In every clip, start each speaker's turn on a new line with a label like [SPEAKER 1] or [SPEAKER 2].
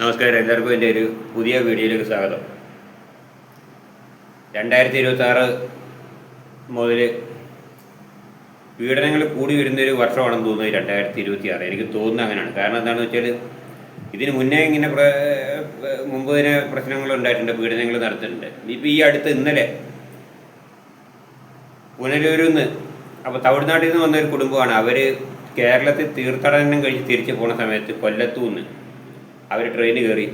[SPEAKER 1] നമസ്കാരം, എല്ലാവർക്കും എൻ്റെ ഒരു പുതിയ വീഡിയോയിലേക്ക് സ്വാഗതം. 2026 മുതൽ പീഡനങ്ങൾ കൂടി വരുന്നൊരു വർഷമാണെന്ന് തോന്നുന്നത് 2026. എനിക്ക് തോന്നുന്നത് അങ്ങനെയാണ്. കാരണം എന്താണെന്ന് വെച്ചാൽ ഇതിന് മുന്നേ ഇങ്ങനെ മുമ്പ് തന്നെ പ്രശ്നങ്ങളുണ്ടായിട്ടുണ്ട്, പീഡനങ്ങൾ നടത്തിയിട്ടുണ്ട്. ഇപ്പോൾ ഈ അടുത്ത് ഇന്നലെ പുനലൂരിൽ നിന്ന്, അപ്പോൾ തമിഴ്നാട്ടിൽ നിന്ന് വന്നൊരു കുടുംബമാണ്. അവർ കേരളത്തിൽ തീർത്ഥാടനം കഴിച്ച് തിരിച്ചു പോകുന്ന സമയത്ത് കൊല്ലത്തു നിന്ന് അവർ ട്രെയിന് കയറി.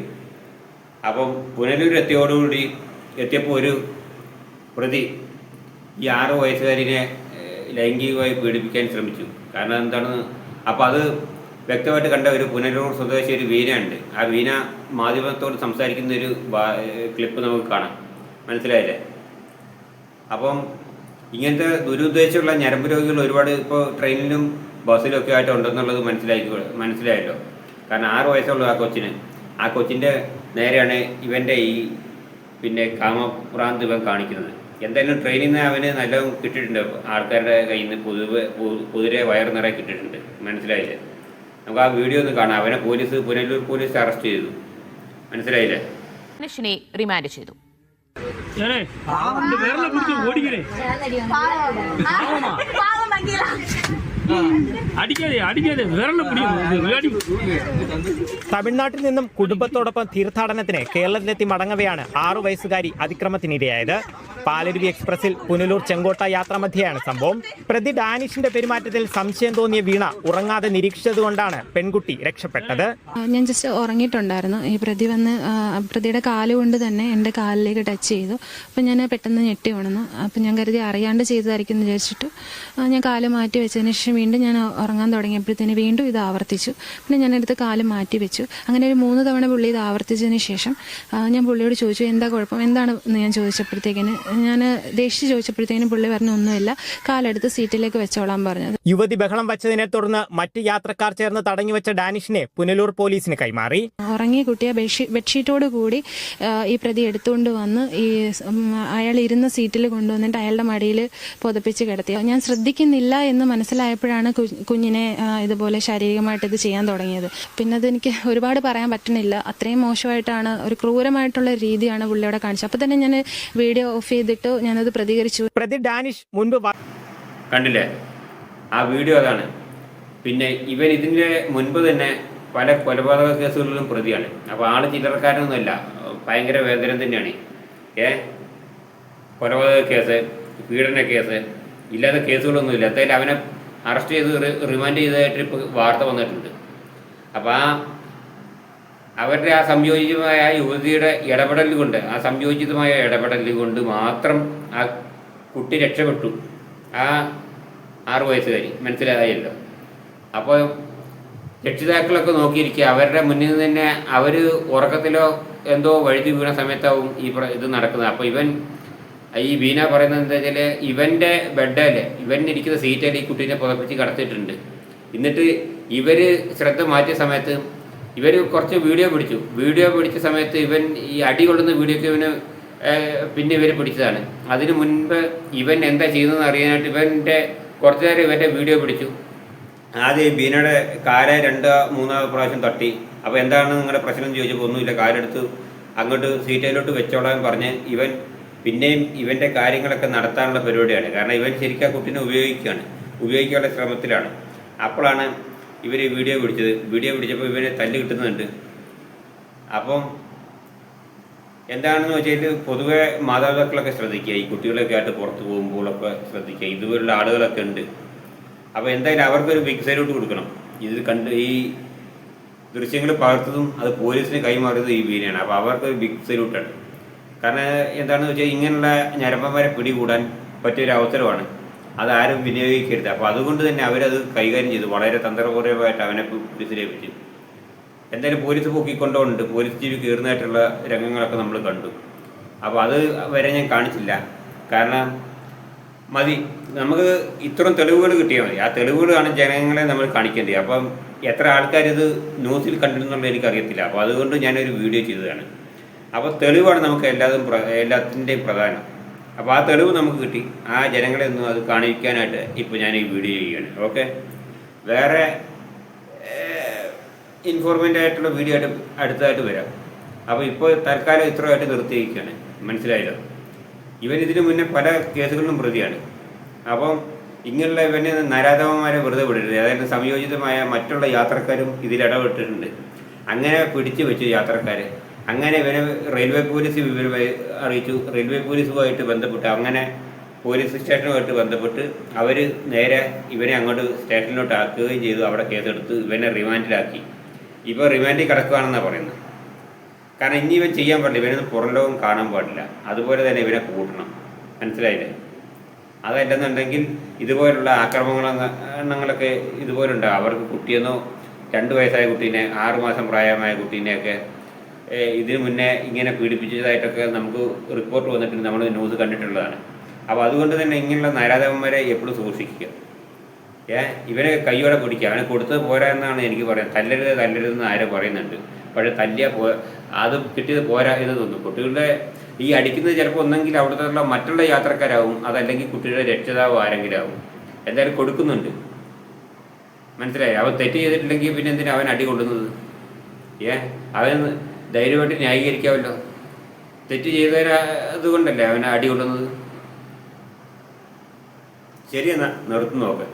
[SPEAKER 1] അപ്പം പുനലൂർ എത്തിയപ്പോൾ ഒരു പ്രതി ഈ 6 വയസ്സുകാരിനെ ലൈംഗികമായി പീഡിപ്പിക്കാൻ ശ്രമിച്ചു. കാരണം എന്താണ്, അപ്പോൾ അത് വ്യക്തമായിട്ട് കണ്ട ഒരു പുനലൂർ സ്വദേശി ഒരു വീണ ഉണ്ട്. ആ വീണ മാധ്യമത്തോട് സംസാരിക്കുന്ന ഒരു ക്ലിപ്പ് നമുക്ക് കാണാം. മനസ്സിലായില്ലേ? അപ്പം ഇങ്ങനത്തെ ദുരുദ്ദേശമുള്ള ഞരമ്പ് രോഗികൾ ഒരുപാട് ഇപ്പോൾ ട്രെയിനിലും ബസ്സിലും ഒക്കെ ആയിട്ട് ഉണ്ടെന്നുള്ളത് മനസ്സിലായല്ലോ. കാരണം 6 വയസ്സുള്ള ആ കൊച്ചിൻ്റെ നേരെയാണ് ഇവൻ്റെ ഈ കാമഭ്രാന്ത് ഇവൻ കാണിക്കുന്നത്. എന്തായാലും ട്രെയിനിൽ നിന്ന് അവന് നല്ല കിട്ടിയിട്ടുണ്ട്, ആൾക്കാരുടെ കയ്യിൽ നിന്ന് കുതിരെ വയറ് നിറയെ കിട്ടിയിട്ടുണ്ട്. മനസ്സിലായില്ലേ? നമുക്ക് ആ വീഡിയോ ഒന്ന് കാണാം. അവനെ പുനലൂർ പോലീസ് അറസ്റ്റ് ചെയ്തു. മനസ്സിലായില്ലേ?
[SPEAKER 2] റിമാൻഡ് ചെയ്തു.
[SPEAKER 3] തമിഴ്നാട്ടിൽ നിന്നും കുടുംബത്തോടൊപ്പം തീർത്ഥാടനത്തിന് കേരളത്തിലെത്തി മടങ്ങവെയാണ് 6 വയസ്സുകാരി അതിക്രമത്തിനിരയായത്. പാലരുവി എക്സ്പ്രസിൽ പുനലൂർ ചെങ്കോട്ട യാത്രാമധ്യയാണ് സംഭവം. പ്രതി ഡാനിഷിന്റെ പെരുമാറ്റത്തിൽ സംശയം തോന്നിയ വീണ ഉറങ്ങാതെ നിരീക്ഷിച്ചതുകൊണ്ടാണ് പെൺകുട്ടി രക്ഷപ്പെട്ടത്.
[SPEAKER 4] ഞാൻ ജസ്റ്റ് ഉറങ്ങിയിട്ടുണ്ടായിരുന്നു. ഈ പ്രതി വന്ന് പ്രതിയുടെ കാലുകൊണ്ട് തന്നെ എൻ്റെ കാലിലേക്ക് ടച്ച് ചെയ്തു. അപ്പം ഞാൻ പെട്ടെന്ന് ഞെട്ടി ഉണർന്നു. അപ്പം ഞാൻ കരുതി അറിയാണ്ട് ചെയ്തതായിരിക്കും എന്ന് വിചാരിച്ചിട്ട് ഞാൻ കാല് മാറ്റി വെച്ചതിന് ശേഷം വീണ്ടും ഞാൻ ഉറങ്ങാൻ തുടങ്ങിയപ്പോഴത്തേന് വീണ്ടും ഇത് ആവർത്തിച്ചു. പിന്നെ ഞാനെടുത്ത് കാല് മാറ്റി വെച്ചു. അങ്ങനെ ഒരു 3 തവണ പുള്ളി ഇത് ആവർത്തിച്ചതിന് ശേഷം ഞാൻ പുള്ളിയോട് ചോദിച്ചു, എന്താ കുഴപ്പം, എന്താണ് എന്ന് ഞാൻ ചോദിച്ചപ്പോഴത്തേക്കിന്, ഞാൻ ദേഷ്യം ചോദിച്ചപ്പോഴത്തേനും പുള്ളി പറഞ്ഞു ഒന്നുമില്ല, കാലെടുത്ത് സീറ്റിലേക്ക് വെച്ചോളാൻ പറഞ്ഞത്.
[SPEAKER 3] യുവതി ബഹളം വച്ചതിനെ തുടർന്ന് മറ്റ് യാത്രക്കാർ ചേർന്ന് തടഞ്ഞുവെച്ച ഡാനിഷിനെ പുനലൂർ പോലീസിന് കൈമാറി.
[SPEAKER 4] ഉറങ്ങിയ കുട്ടിയെ ബെഡ്ഷീറ്റോട് കൂടി ഈ പ്രതി എടുത്തുകൊണ്ട് വന്ന് അയാൾ ഇരുന്ന സീറ്റിൽ കൊണ്ടുവന്നിട്ട് അയാളുടെ മടിയിൽ പുതപ്പിച്ച് കിടത്തി. ഞാൻ ശ്രദ്ധിക്കുന്നില്ല എന്ന് മനസ്സിലായപ്പോഴാണ് കുഞ്ഞിനെ ഇതുപോലെ ശാരീരികമായിട്ട് ഇത് ചെയ്യാൻ തുടങ്ങിയത്. പിന്നെ അതെനിക്ക് ഒരുപാട് പറയാൻ പറ്റണില്ല. അത്രയും മോശമായിട്ടാണ്, ഒരു ക്രൂരമായിട്ടുള്ള രീതിയാണ് പുള്ളിയോടെ കാണിച്ചത്. അപ്പോൾ തന്നെ ഞാൻ വീഡിയോ ഓഫ് ചെയ്തിട്ട് ഞാനത് പ്രതികരിച്ചു.
[SPEAKER 3] പ്രതി ഡാനിഷ് മുൻപ്
[SPEAKER 1] കണ്ടില്ലേ ആ വീഡിയോ? അതാണ്. പിന്നെ ഇവൻ ഇതിൻ്റെ മുൻപ് തന്നെ പല കൊലപാതക കേസുകളിലും പ്രതിയാണ്. അപ്പോൾ ആള് ചില്ലറക്കാരനൊന്നുമല്ല, ഭയങ്കര വേദന തന്നെയാണ്. കൊലപാതക കേസ്, പീഡന കേസ്, ഇല്ലാത്ത കേസുകളൊന്നുമില്ല. എന്തായാലും അവനെ അറസ്റ്റ് ചെയ്ത് റിമാൻഡ് ചെയ്തതായിട്ട് ഇപ്പോൾ വാർത്ത വന്നിട്ടുണ്ട്. അപ്പോൾ അവരുടെ ആ സംയോജിതമായ യുവതിയുടെ ഇടപെടൽ കൊണ്ട്, ആ സംയോജിതമായ ഇടപെടൽ കൊണ്ട് മാത്രം ആ കുട്ടി രക്ഷപ്പെട്ടു. ആ 6 വയസ്സുകാരി. മനസ്സിലായല്ലോ? അപ്പോൾ രക്ഷിതാക്കളൊക്കെ നോക്കിയിരിക്കുക. അവരുടെ മുന്നിൽ നിന്ന് തന്നെ അവർ ഉറക്കത്തിലോ എന്തോ വഴുതി വീണ സമയത്താവും ഇത് നടക്കുന്നത്. അപ്പോൾ ഈ വീണ പറയുന്നത് എന്താ വെച്ചാൽ, ഇവൻ്റെ ബെഡല്ലേ, ഇവനിരിക്കുന്ന സീറ്റല്ലേ ഈ കുട്ടീനെ പുതപ്പിച്ച് കടത്തിയിട്ടുണ്ട്. എന്നിട്ട് ഇവർ ശ്രദ്ധ മാറ്റിയ സമയത്ത് ഇവർ കുറച്ച് വീഡിയോ പിടിച്ച സമയത്ത് ഇവൻ ഈ അടി കൊള്ളുന്ന വീഡിയോക്ക് പിന്നെ ഇവർ പിടിച്ചതാണ്. അതിന് മുൻപ് ഇവൻ എന്താ ചെയ്യുന്നതെന്ന് അറിയാനായിട്ട് കുറച്ചു നേരം ഇവൻ്റെ വീഡിയോ പിടിച്ചു. ആദ്യം ബീനയുടെ കാല് 2-3 പ്രാവശ്യം തട്ടി. അപ്പോൾ എന്താണ് നിങ്ങളുടെ പ്രശ്നം എന്ന് ചോദിച്ചപ്പോൾ ഒന്നുമില്ല, കാലെടുത്ത് അങ്ങോട്ട് സീറ്റയിലോട്ട് വെച്ചോളാൻ പറഞ്ഞ് പിന്നെയും ഇവൻ്റെ കാര്യങ്ങളൊക്കെ നടത്താനുള്ള പരിപാടിയാണ്. കാരണം ഇവൻ ശരിക്കും ആ കുട്ടീനെ ഉപയോഗിക്കാനുള്ള ശ്രമത്തിലാണ്. അപ്പോഴാണ് ഇവർ വീഡിയോ പിടിച്ചപ്പോൾ ഇവനെ തല്ല് കിട്ടുന്നുണ്ട്. അപ്പം എന്താണെന്ന് വെച്ചാൽ പൊതുവെ മാതാപിതാക്കളൊക്കെ ശ്രദ്ധിക്കുക, ഈ കുട്ടികളൊക്കെ ആയിട്ട് പുറത്ത് പോകുമ്പോഴൊക്കെ ശ്രദ്ധിക്കുക. ഇതുപോലുള്ള ആളുകളൊക്കെ ഉണ്ട്. അപ്പോൾ എന്തായാലും അവർക്കൊരു ബിഗ് സല്യൂട്ട് കൊടുക്കണം. ഇത് കണ്ട് ഈ ദൃശ്യങ്ങൾ പകർത്തതും അത് പോലീസിന് കൈമാറിയതും ഈ വീണയാണ്. അപ്പോൾ അവർക്കൊരു ബിഗ് സല്യൂട്ടാണ്. കാരണം എന്താണെന്ന് വെച്ചാൽ ഇങ്ങനെയുള്ള ഞരമ്പന്മാരെ പിടികൂടാൻ പറ്റിയൊരു അവസരമാണ്. അതാരും വിനിയോഗിക്കരുത്. അപ്പോൾ അതുകൊണ്ട് തന്നെ അവരത് കൈകാര്യം ചെയ്തു. വളരെ തന്ത്രപൂർവമായിട്ട് അവനെ പോലീസിലേപ്പിച്ചു. എന്തായാലും പോലീസ് പൊക്കിക്കൊണ്ടുണ്ട്. പോലീസ് ജീവി കയറുന്നതായിട്ടുള്ള രംഗങ്ങളൊക്കെ നമ്മൾ കണ്ടു. അപ്പോൾ അത് വരെ ഞാൻ കാണിച്ചില്ല. കാരണം മതി, നമുക്ക് ഇത്രയും തെളിവുകൾ കിട്ടിയാൽ മതി. ആ തെളിവുകളാണ് ജനങ്ങളെ നമ്മൾ കാണിക്കേണ്ടത്. അപ്പം എത്ര ആൾക്കാരിത് ന്യൂസിൽ കണ്ടിരുന്നുള്ളത് എനിക്കറിയത്തില്ല. അപ്പോൾ അതുകൊണ്ട് ഞാനൊരു വീഡിയോ ചെയ്തതാണ്. അപ്പോൾ തെളിവാണ് നമുക്ക് എല്ലാത്തിൻ്റെയും പ്രധാനം. അപ്പോൾ ആ തെളിവ് നമുക്ക് കിട്ടി. ആ ജനങ്ങളെ ഒന്നും അത് കാണിക്കാനായിട്ട് ഇപ്പോൾ ഞാൻ ഈ വീഡിയോ ചെയ്യുകയാണ്. ഓക്കെ, വേറെ ഇൻഫോർമൻ്റ് ആയിട്ടുള്ള വീഡിയോ ആയിട്ട് അടുത്തതായിട്ട് വരാം. അപ്പോൾ ഇപ്പോൾ തൽക്കാലം ഇത്രയായിട്ട് നിർത്തിയിരിക്കുകയാണ്. മനസ്സിലായല്ലോ? ഇവൻ ഇതിനു മുന്നേ പല കേസുകളിലും പ്രതിയാണ്. അപ്പം ഇങ്ങനെയുള്ള ഇവനെ നരാധവന്മാരെ വെറുതെ വിടരുത്. അതായത് സംയോജിതമായ മറ്റുള്ള യാത്രക്കാരും ഇതിലിടപെട്ടിട്ടുണ്ട്. അങ്ങനെ പിടിച്ചു വെച്ചു യാത്രക്കാരെ. അങ്ങനെ ഇവനെ റെയിൽവേ പോലീസ് വിവരമായി അറിയിച്ചു. റെയിൽവേ പോലീസുമായിട്ട് ബന്ധപ്പെട്ട് അങ്ങനെ പോലീസ് സ്റ്റേഷനുമായിട്ട് ബന്ധപ്പെട്ട് അവർ നേരെ ഇവനെ അങ്ങോട്ട് സ്റ്റേഷനിലോട്ട് ആക്കുകയും ചെയ്തു. അവിടെ കേസെടുത്ത് ഇവനെ റിമാൻഡിലാക്കി. ഇപ്പോൾ റിമാൻഡിൽ കിടക്കുകയാണെന്നാണ് പറയുന്നത്. കാരണം ഇനി ഇവൻ ചെയ്യാൻ പാടില്ല, ഇവനൊന്നും പുറം ലോകം കാണാൻ പാടില്ല. അതുപോലെ തന്നെ ഇവനെ കൂട്ടണം. മനസ്സിലായില്ലേ? അതല്ലെന്നുണ്ടെങ്കിൽ ഇതുപോലുള്ള ആക്രമണങ്ങളൊക്കെ ഇതുപോലുണ്ടാകും. അവർക്ക് കുട്ടിയെന്നോ 2 വയസ്സായ കുട്ടീനെ 6 മാസം പ്രായമായ കുട്ടീനെയൊക്കെ ഇതിനു മുന്നേ ഇങ്ങനെ പീഡിപ്പിച്ചതായിട്ടൊക്കെ നമുക്ക് റിപ്പോർട്ട് വന്നിട്ടുണ്ട്, നമ്മൾ ന്യൂസ് കണ്ടിട്ടുള്ളതാണ്. അപ്പോൾ അതുകൊണ്ട് തന്നെ ഇങ്ങനെയുള്ള നരാധവന്മാരെ എപ്പോഴും സൂക്ഷിക്കുക. ഇവനെ കയ്യോടെ പിടിക്കുക. അവനെ കൊടുത്തത് പോരാ എന്നാണ് എനിക്ക് പറയുന്നത്. തല്ലരുതെന്ന് ആരോ പറയുന്നുണ്ട്. പക്ഷേ തല്ലിയ അത് കിട്ടിയത് പോരാ എന്ന് തോന്നുന്നു. കുട്ടികളുടെ ഈ അടിക്കുന്നത് ചിലപ്പോൾ ഒന്നെങ്കിൽ അവിടുത്തെ മറ്റുള്ള യാത്രക്കാരാവും, അതല്ലെങ്കിൽ കുട്ടിയുടെ രക്ഷിതാവ് ആരെങ്കിലും ആവും. എന്തായാലും കൊടുക്കുന്നുണ്ട്. മനസ്സിലായി? അവൻ തെറ്റ് ചെയ്തിട്ടില്ലെങ്കിൽ പിന്നെ എന്തിനാ അവൻ അടി കൊള്ളുന്നത്? അവൻ ധൈര്യമായിട്ട് ന്യായീകരിക്കാമല്ലോ. തെറ്റ് ചെയ്തതുകൊണ്ടല്ലേ അവൻ അടി കൊള്ളുന്നത്. ശരിയെന്നാ നിർത്തുന്നു നോക്കാം.